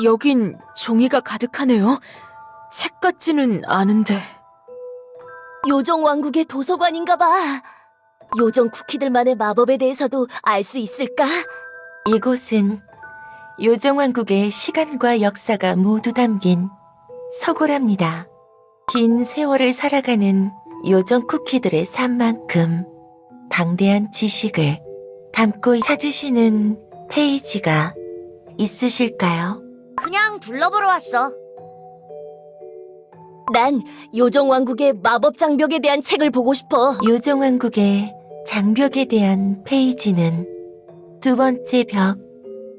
여긴 종이가 가득하네요. 책 같지는 않은데. 요정왕국의 도서관인가 봐. 요정 쿠키들만의 마법에 대해서도 알 수 있을까? 이곳은 요정왕국의 시간과 역사가 모두 담긴 서고랍니다. 긴 세월을 살아가는 요정 쿠키들의 삶만큼 방대한 지식을 담고 찾으시는 페이지가 있으실까요? 그냥 둘러보러 왔어. 난 요정왕국의 마법 장벽에 대한 책을 보고 싶어. 요정왕국의 장벽에 대한 페이지는 두 번째 벽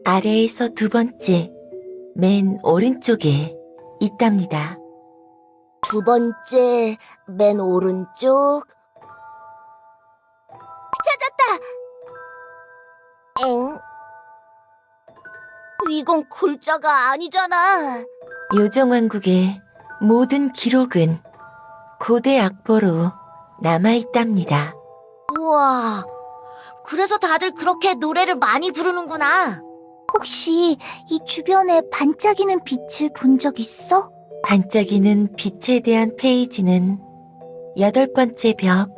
아래에서 두 번째 맨 오른쪽에 있답니다. 두 번째, 맨 오른쪽. 찾았다! 엥? 이건 글자가 아니잖아. 요정왕국의 모든 기록은 고대 악보로 남아있답니다. 우와, 그래서 다들 그렇게 노래를 많이 부르는구나. 혹시 이 주변에 반짝이는 빛을 본 적 있어? 반짝이는 빛에 대한 페이지는 여덟 번째 벽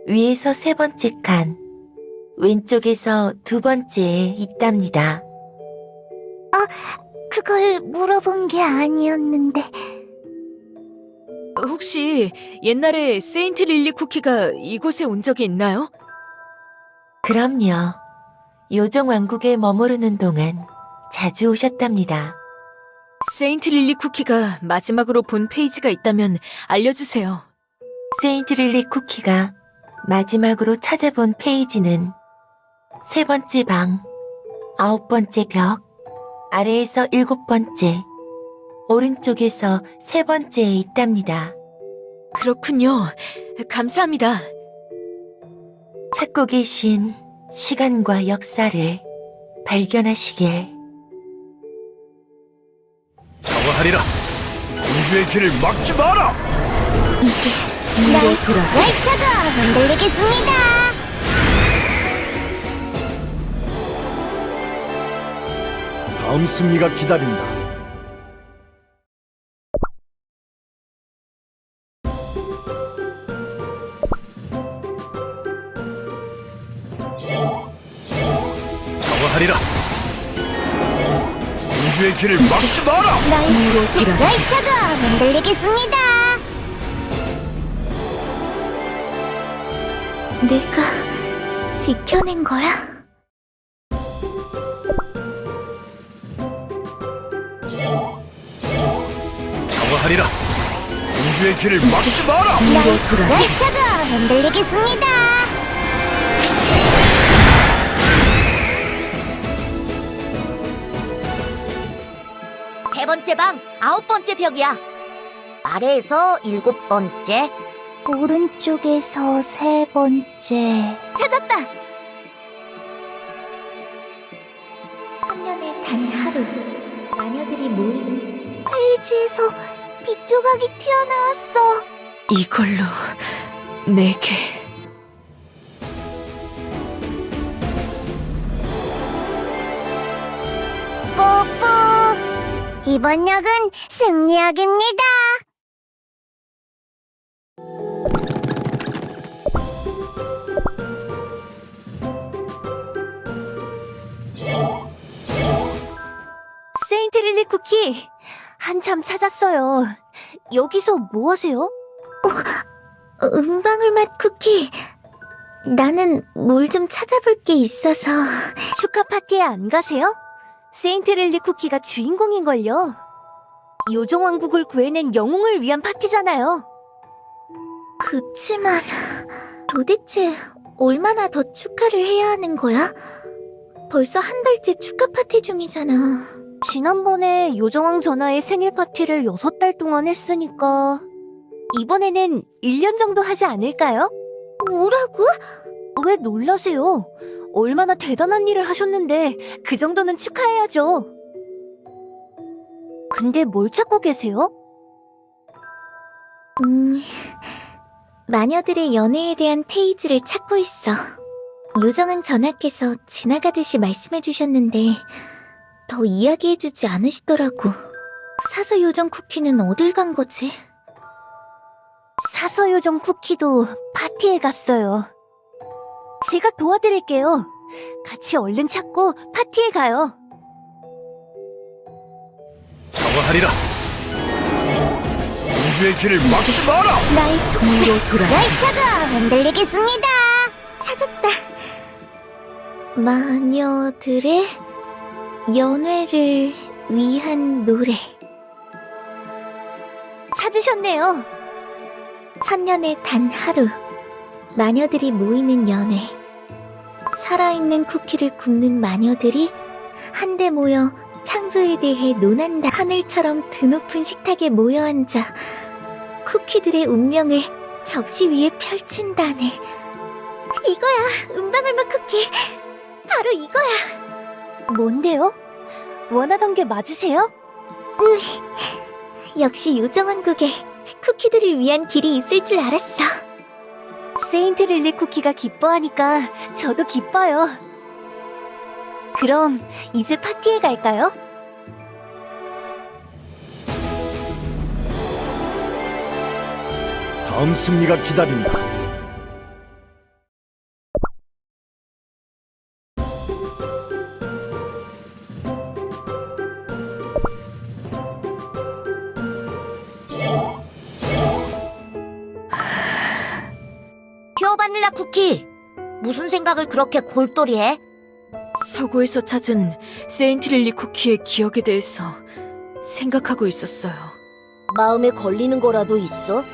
위에서 세 번째 칸 왼쪽에서 두 번째에 있답니다. 그걸 물어본 게 아니었는데. 혹시 옛날에 세인트 릴리 쿠키가 이곳에 온 적이 있나요? 그럼요. 요정왕국에 머무르는 동안 자주 오셨답니다. 세인트 릴리 쿠키가 마지막으로 본 페이지가 있다면 알려주세요. 세인트 릴리 쿠키가 마지막으로 찾아본 페이지는 세 번째 방, 아홉 번째 벽, 아래에서 일곱 번째, 오른쪽에서 세 번째에 있답니다. 그렇군요. 감사합니다. 찾고 계신 시간과 역사를 발견하시길. 사과하리라. 공주의 길을 막지 마라. 나의 날차가 흔들리겠습니다. 다음 승리가 기다린다. 사과하리라. 공주의 길을 막지 마라. 나의 날차가 흔들리겠습니다. 내가 지켜낸 거야? 사과하리라. 공주의 길을 막지 마라. 나의 날차가 흔들리겠습니다. 세 번째 방, 아홉 번째 벽이야. 아래에서 일곱 번째. 오른쪽에서 세 번째. 찾았다! 3년에 단 하루 마녀들이 모이는 페이지에서 빛 조각이 튀어나왔어. 이걸로 내게. 뽀뽀. 이번 역은 승리역입니다. 세인트 릴리 쿠키, 한참 찾았어요. 여기서 뭐 하세요? 은방울맛 쿠키. 나는 뭘 좀 찾아볼 게 있어서. 축하 파티에 안 가세요? 세인트 릴리 쿠키가 주인공인걸요. 요정왕국을 구해낸 영웅을 위한 파티잖아요. 그치만 도대체 얼마나 더 축하를 해야 하는 거야? 벌써 한 달째 축하 파티 중이잖아. 지난번에 요정왕 전하의 생일 파티를 6달 동안 했으니까 이번에는 1년 정도 하지 않을까요? 뭐라고? 왜 놀라세요? 얼마나 대단한 일을 하셨는데 그 정도는 축하해야죠. 근데 뭘 찾고 계세요? 마녀들의 연애에 대한 페이지를 찾고 있어. 요정왕 전하께서 지나가듯이 말씀해 주셨는데 더 이야기해주지 않으시더라고. 사서 요정 쿠키는 어딜 간 거지? 사서 요정 쿠키도 파티에 갔어요. 제가 도와드릴게요. 같이 얼른 찾고 파티에 가요. 사과하리라. 공주의 길을 막지 마라. 나의 속죄 열차가 흔들리겠습니다. 찾았다. 마녀들의 연회를 위한 노래. 찾으셨네요. 천년에 단 하루, 마녀들이 모이는 연회. 살아있는 쿠키를 굽는 마녀들이 한데 모여 창조에 대해 논한다. 하늘처럼 드높은 식탁에 모여 앉아 쿠키들의 운명을 접시 위에 펼친다네. 이거야, 은방울맛 쿠키. 바로 이거야. 뭔데요? 원하던 게 맞으세요? 역시 요정왕국에 쿠키들을 위한 길이 있을 줄 알았어. 세인트 릴리 쿠키가 기뻐하니까 저도 기뻐요. 그럼 이제 파티에 갈까요? 다음 승리가 기다린다. 퓨어 바닐라 쿠키! 무슨 생각을 그렇게 골똘히해? 서고에서 찾은 세인트 릴리 쿠키의 기억에 대해서 생각하고 있었어요. 마음에 걸리는 거라도 있어?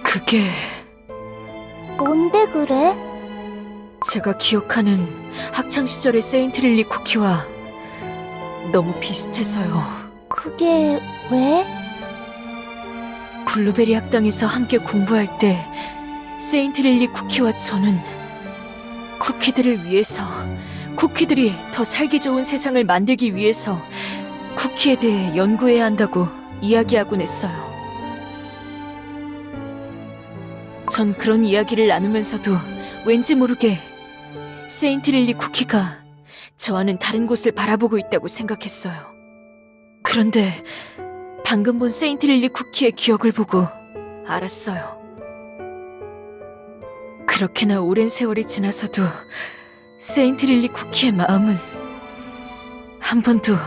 그게 뭔데 그래? 제가 기억하는 학창시절의 세인트 릴리 쿠키와 너무 비슷해서요. 그게 왜? 블루베리 학당에서 함께 공부할 때 세인트 릴리 쿠키와 저는 쿠키들을 위해서, 쿠키들이 더 살기 좋은 세상을 만들기 위해서 쿠키에 대해 연구해야 한다고 이야기하곤 했어요. 전 그런 이야기를 나누면서도 왠지 모르게 세인트 릴리 쿠키가 저와는 다른 곳을 바라보고 있다고 생각했어요. 그런데 방금 본 세인트 릴리 쿠키의 기억을 보고 알았어요. 그렇게나 오랜 세월이 지나서도 세인트 릴리 쿠키의 마음은 한 번도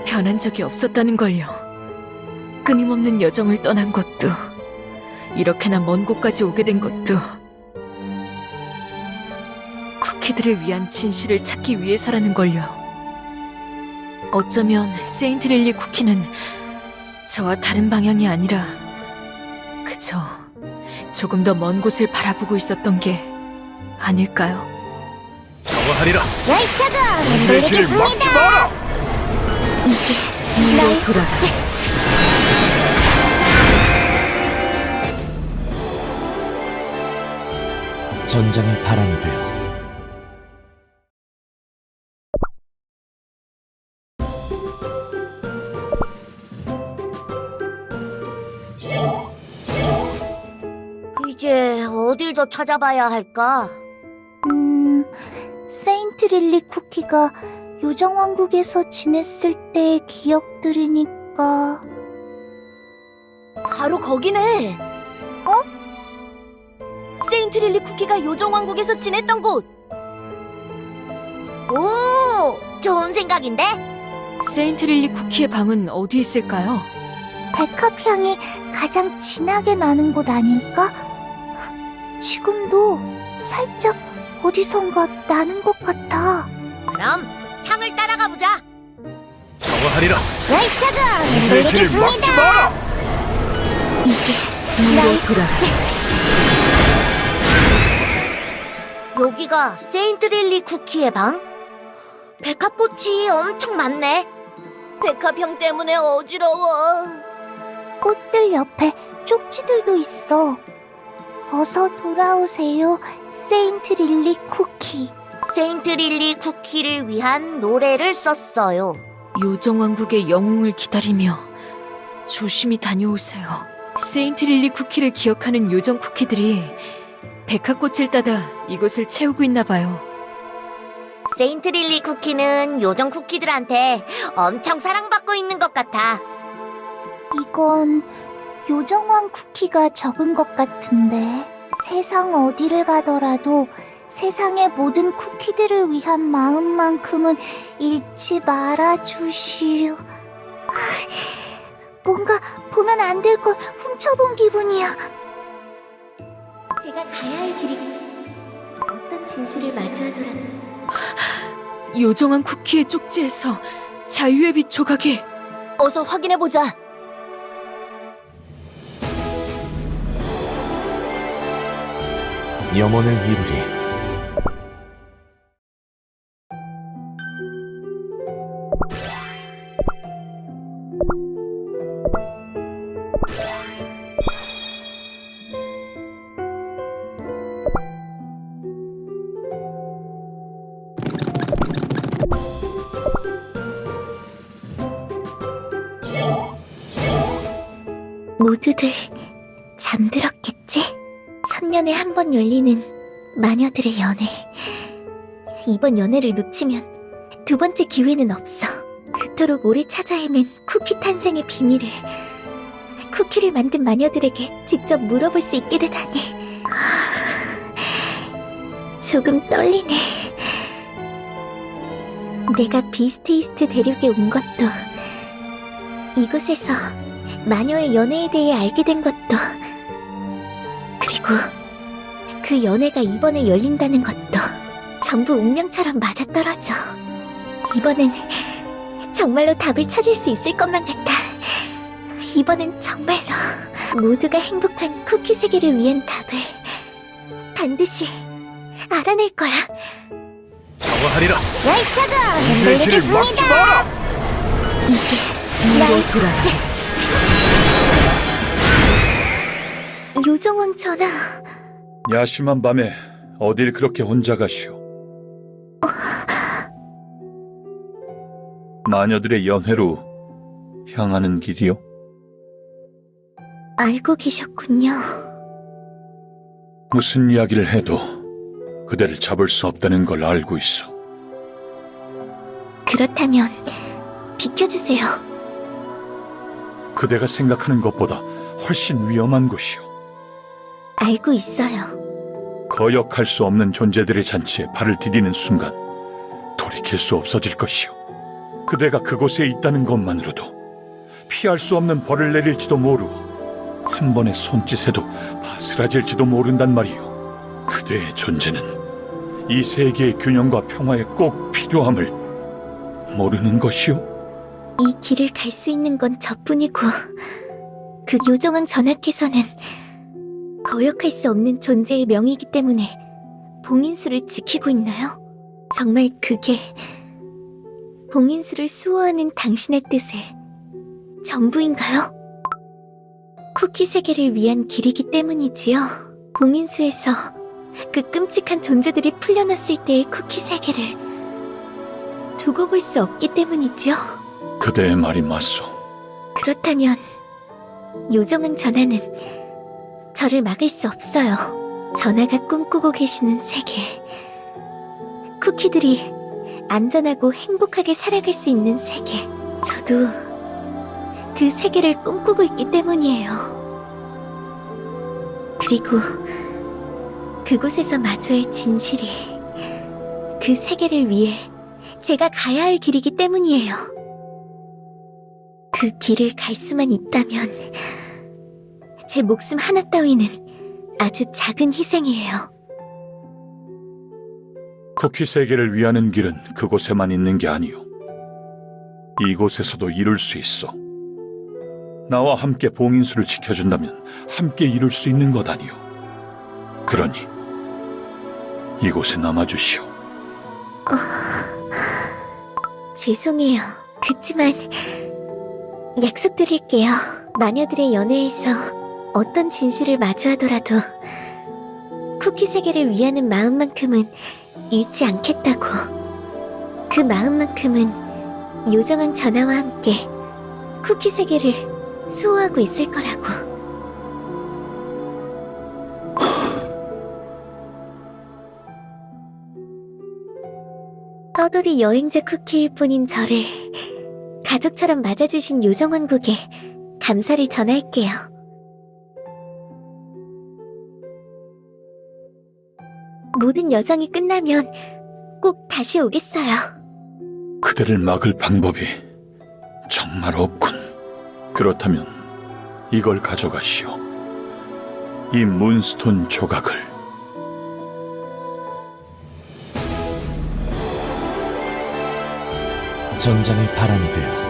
변한 적이 없었다는 걸요. 끊임없는 여정을 떠난 것도, 이렇게나 먼 곳까지 오게 된 것도 쿠키들을 위한 진실을 찾기 위해서라는 걸요. 어쩌면 세인트 릴리 쿠키는 저와 다른 방향이 아니라 그저 조금 더 먼 곳을 바라보고 있었던 게 아닐까요? 사과하리라. 열차가 공주의 길을 막지 마라. 이게 나의 속죄. 전장의 바람이 되어 이제 어딜 더 찾아봐야 할까? 세인트 릴리 쿠키가 요정왕국에서 지냈을 때의 기억들이니까. 바로 거기네! 세인트 릴리 쿠키가 요정왕국에서 지냈던 곳! 오! 좋은 생각인데? 세인트 릴리 쿠키의 방은 어디 있을까요? 백합 향이 가장 진하게 나는 곳 아닐까? 지금도 살짝 어디선가 나는 것 같아. 그럼 향을 따라가 보자! 사과하리라. 열차가 공주의 길을 막지 마라. 이게 나의 속죄. 여기가 세인트 릴리 쿠키의 방? 백합꽃이 엄청 많네. 백합향 때문에 어지러워. 꽃들 옆에 쪽지들도 있어. 어서 돌아오세요, 세인트 릴리 쿠키. 세인트 릴리 쿠키를 위한 노래를 썼어요. 요정왕국의 영웅을 기다리며 조심히 다녀오세요. 세인트 릴리 쿠키를 기억하는 요정 쿠키들이 백합꽃을 따다 이곳을 채우고 있나 봐요. 세인트릴리 쿠키는 요정 쿠키들한테 엄청 사랑받고 있는 것 같아. 이건 요정왕 쿠키가 적은 것 같은데. 세상 어디를 가더라도 세상의 모든 쿠키들을 위한 마음만큼은 잃지 말아주시오. 뭔가 보면 안 될 걸 훔쳐본 기분이야. 제가 가야 할 길이 어떤 진실을 마주하더라도 요정한 쿠키의 쪽지에서 자유의 빛 조각이. 어서 확인해보자. 염원을 이루리. 모두들 잠들었겠지? 천년에 한 번 열리는 마녀들의 연애. 이번 연애를 놓치면 두 번째 기회는 없어. 그토록 오래 찾아 헤맨 쿠키 탄생의 비밀을 쿠키를 만든 마녀들에게 직접 물어볼 수 있게 되다니. 조금 떨리네. 내가 비스트이스트 대륙에 온 것도, 이곳에서 마녀의 연애에 대해 알게 된 것도, 그리고 그 연애가 이번에 열린다는 것도 전부 운명처럼 맞아떨어져. 이번엔 정말로 답을 찾을 수 있을 것만 같아. 이번엔 정말로 모두가 행복한 쿠키 세계를 위한 답을 반드시 알아낼 거야. 정화하리라. 열차가 내 길을 막지 마라. 이게 나의 숙제. 요정왕 전하, 야심한 밤에 어딜 그렇게 혼자 가시오? 마녀들의 연회로 향하는 길이요? 알고 계셨군요. 무슨 이야기를 해도 그대를 잡을 수 없다는 걸 알고 있어. 그렇다면 비켜주세요. 그대가 생각하는 것보다 훨씬 위험한 곳이오. 알고 있어요. 거역할 수 없는 존재들의 잔치에 발을 디디는 순간 돌이킬 수 없어질 것이오. 그대가 그곳에 있다는 것만으로도 피할 수 없는 벌을 내릴지도 모르고 한 번의 손짓에도 바스라질지도 모른단 말이오. 그대의 존재는 이 세계의 균형과 평화에 꼭 필요함을 모르는 것이오. 이 길을 갈 수 있는 건 저뿐이고, 그 요정왕 전하께서는 거역할 수 없는 존재의 명이기 때문에 봉인수를 지키고 있나요? 정말 그게 봉인수를 수호하는 당신의 뜻의 전부인가요? 쿠키 세계를 위한 길이기 때문이지요. 봉인수에서 그 끔찍한 존재들이 풀려났을 때의 쿠키 세계를 두고 볼 수 없기 때문이지요. 그대의 말이 맞소. 그렇다면 요정왕 전하는 저를 막을 수 없어요. 전하가 꿈꾸고 계시는 세계, 쿠키들이 안전하고 행복하게 살아갈 수 있는 세계, 저도 그 세계를 꿈꾸고 있기 때문이에요. 그리고 그곳에서 마주할 진실이 그 세계를 위해 제가 가야 할 길이기 때문이에요. 그 길을 갈 수만 있다면 제 목숨 하나 따위는 아주 작은 희생이에요. 쿠키 세계를 위하는 길은 그곳에만 있는 게 아니오. 이곳에서도 이룰 수 있어. 나와 함께 봉인수를 지켜준다면 함께 이룰 수 있는 것 아니오. 그러니 이곳에 남아주시오. 죄송해요. 그치만 약속드릴게요. 마녀들의 연애에서 어떤 진실을 마주하더라도 쿠키 세계를 위하는 마음만큼은 잃지 않겠다고. 그 마음만큼은 요정왕 전하와 함께 쿠키 세계를 수호하고 있을 거라고. 떠돌이 여행자 쿠키일 뿐인 저를 가족처럼 맞아주신 요정왕국에 감사를 전할게요. 모든 여정이 끝나면 꼭 다시 오겠어요. 그대를 막을 방법이 정말 없군. 그렇다면 이걸 가져가시오. 이 문스톤 조각을. 전장의 바람이 되어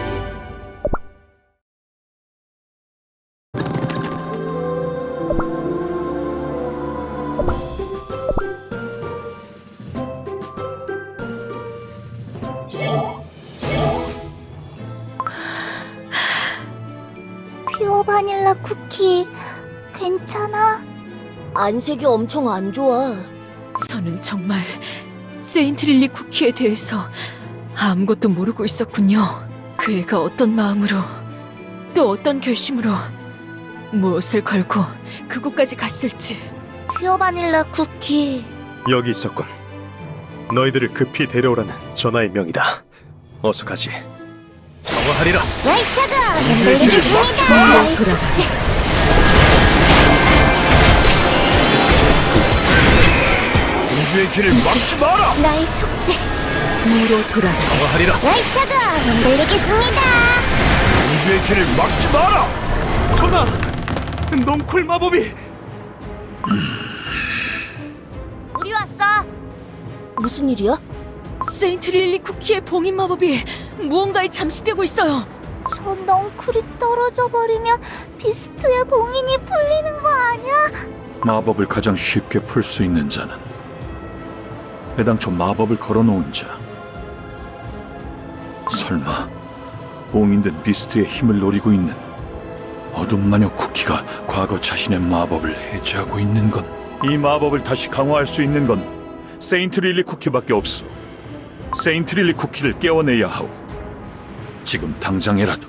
퓨어 바닐라 쿠키 괜찮아? 안색이 엄청 안 좋아. 저는 정말 세인트릴리 쿠키에 대해서 아무것도 모르고 있었군요. 그 애가 어떤 마음으로 또 어떤 결심으로 무엇을 걸고 그곳까지 갔을지. 퓨어 바닐라 쿠키. 여기 있었군. 너희들을 급히 데려오라는 전하의 명이다. 어서 가지. 정화하리라. 열차가 흔들리겠습니다. 나의 숙제. 우주의 길을 막지 마라! 나의 속죄. 무로 돌아가. 정화하리라. 열차가 흔들리겠습니다. 우주의 길을 막지 마라! 전하! 넝쿨 마법이! 우리 왔어. 무슨 일이야? 세인트릴리 쿠키의 봉인 마법이 무언가에 잠시되고 있어요. 저 넝쿨이 떨어져 버리면 비스트의 봉인이 풀리는 거 아니야? 마법을 가장 쉽게 풀 수 있는 자는 애당초 마법을 걸어놓은 자. 설마 봉인된 비스트의 힘을 노리고 있는 어둠 마녀 쿠키가 과거 자신의 마법을 해제하고 있는 건, 이 마법을 다시 강화할 수 있는 건 세인트릴리 쿠키밖에 없어. 세인트릴리 쿠키를 깨워내야 하오. 지금 당장이라도.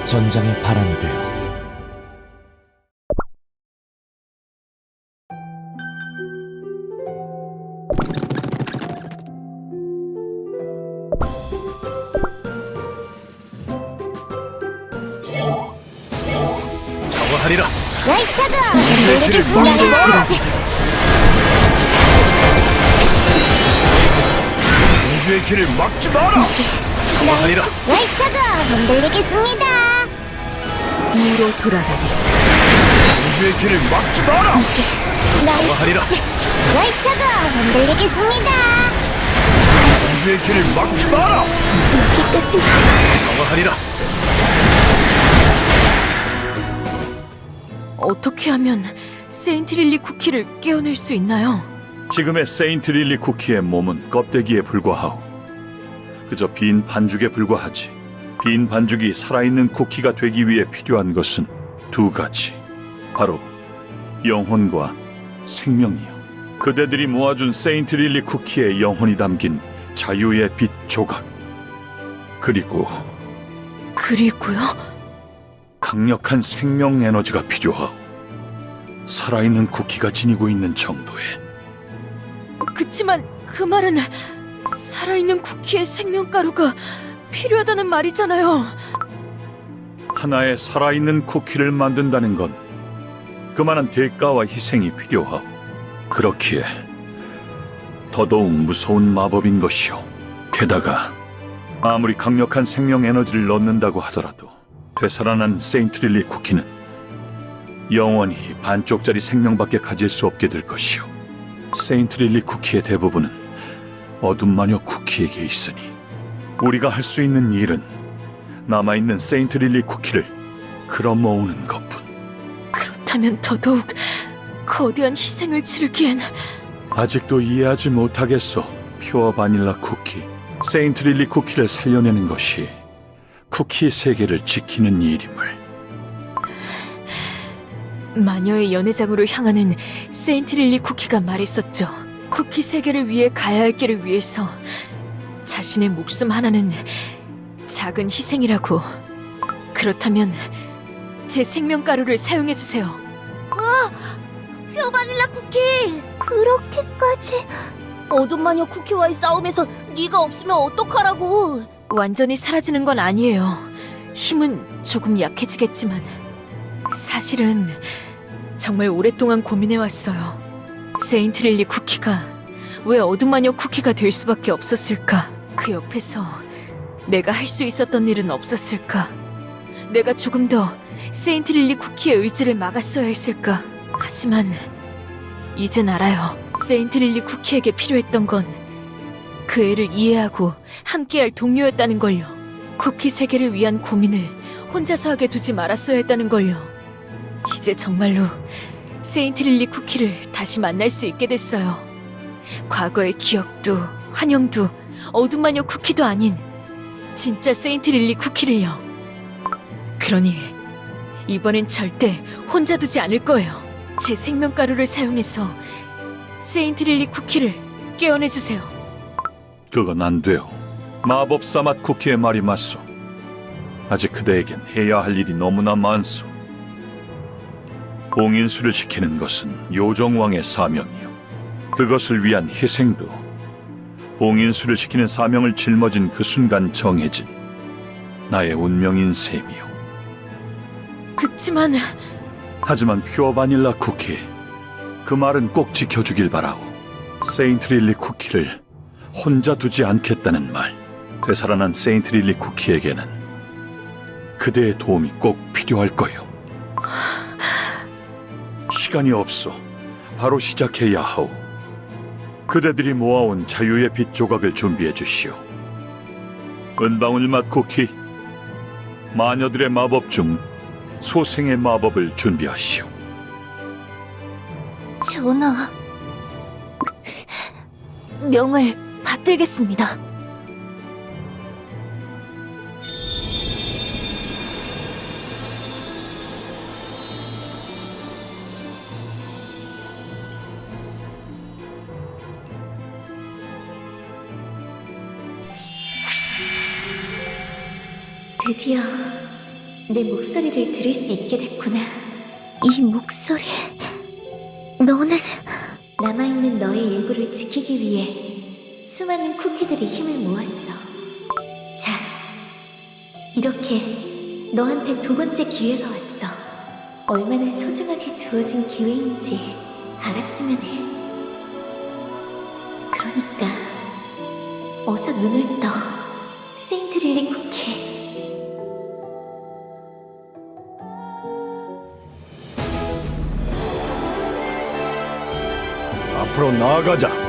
전장의 바람이 되어 정화하리라. 열차가 흔들리겠습니다. 우주의 길을 막지 마라! 정화하리라. 열차가 흔들리겠습니다. 무로 돌아가. 우주의 길을 막지 마라! 정화하리라. 열차가 흔들리겠습니다. 우주의 길을 막지 마라! 여기까지. 정화하리라. 어떻게 하면 세인트릴리 쿠키를 깨어낼 수 있나요? 지금의 세인트릴리 쿠키의 몸은 껍데기에 불과하오. 그저 빈 반죽에 불과하지. 빈 반죽이 살아있는 쿠키가 되기 위해 필요한 것은 두 가지. 바로 영혼과 생명이요. 그대들이 모아준 세인트릴리 쿠키의 영혼이 담긴 자유의 빛 조각. 그리고요? 강력한 생명 에너지가 필요하오. 살아있는 쿠키가 지니고 있는 정도의. 그치만 그 말은 살아있는 쿠키의 생명가루가 필요하다는 말이잖아요. 하나의 살아있는 쿠키를 만든다는 건 그만한 대가와 희생이 필요하오. 그렇기에 더더욱 무서운 마법인 것이오. 게다가 아무리 강력한 생명 에너지를 넣는다고 하더라도 되살아난 세인트릴리 쿠키는 영원히 반쪽짜리 생명밖에 가질 수 없게 될 것이오. 세인트릴리 쿠키의 대부분은 어둠 마녀 쿠키에게 있으니 우리가 할 수 있는 일은 남아있는 세인트릴리 쿠키를 끌어모으는 것뿐. 그렇다면 더더욱 거대한 희생을 치르기엔 아직도 이해하지 못하겠소. 퓨어 바닐라 쿠키. 세인트릴리 쿠키를 살려내는 것이 쿠키 세계를 지키는 일임을. 마녀의 연회장으로 향하는 세인트릴리 쿠키가 말했었죠. 쿠키 세계를 위해 가야 할 길을 위해서 자신의 목숨 하나는 작은 희생이라고. 그렇다면 제 생명가루를 사용해주세요. 퓨어 바닐라 쿠키. 그 그렇게까지... 어둠 마녀 쿠키와의 싸움에서 네가 없으면 어떡하라고. 완전히 사라지는 건 아니에요. 힘은 조금 약해지겠지만 사실은 정말 오랫동안 고민해왔어요. 세인트 릴리 쿠키가 왜 어둠 마녀 쿠키가 될 수밖에 없었을까? 그 옆에서 내가 할 수 있었던 일은 없었을까? 내가 조금 더 세인트 릴리 쿠키의 의지를 막았어야 했을까? 하지만 이젠 알아요. 세인트 릴리 쿠키에게 필요했던 건 그 애를 이해하고 함께할 동료였다는 걸요. 쿠키 세계를 위한 고민을 혼자서 하게 두지 말았어야 했다는 걸요. 이제 정말로 세인트 릴리 쿠키를 다시 만날 수 있게 됐어요. 과거의 기억도 환영도 어둠 마녀 쿠키도 아닌 진짜 세인트 릴리 쿠키를요. 그러니 이번엔 절대 혼자 두지 않을 거예요. 제 생명가루를 사용해서 세인트 릴리 쿠키를 깨어내주세요. 그건 안 돼요. 마법사 맛 쿠키의 말이 맞소. 아직 그대에겐 해야 할 일이 너무나 많소. 봉인수를 시키는 것은 요정왕의 사명이요. 그것을 위한 희생도 봉인수를 시키는 사명을 짊어진 그 순간 정해진 나의 운명인 셈이요. 그치만 하지만 퓨어 바닐라 쿠키, 그 말은 꼭 지켜주길 바라오. 세인트 릴리 쿠키를 혼자 두지 않겠다는 말. 되살아난 세인트 릴리 쿠키에게는 그대의 도움이 꼭 필요할 거요. 시간이 없어. 바로 시작해야 하오. 그대들이 모아온 자유의 빛 조각을 준비해 주시오. 은방울 맛 쿠키, 마녀들의 마법 중 소생의 마법을 준비하시오. 전하, 명을 받들겠습니다. 드디어 내 목소리를 들을 수 있게 됐구나. 이 목소리... 너는... 남아있는 너의 일부를 지키기 위해 수많은 쿠키들이 힘을 모았어. 자, 이렇게 너한테 두 번째 기회가 왔어. 얼마나 소중하게 주어진 기회인지 알았으면 해. 그러니까 어서 눈을 떠, 세인트 릴리 쿠키. 앞으로 나아가자.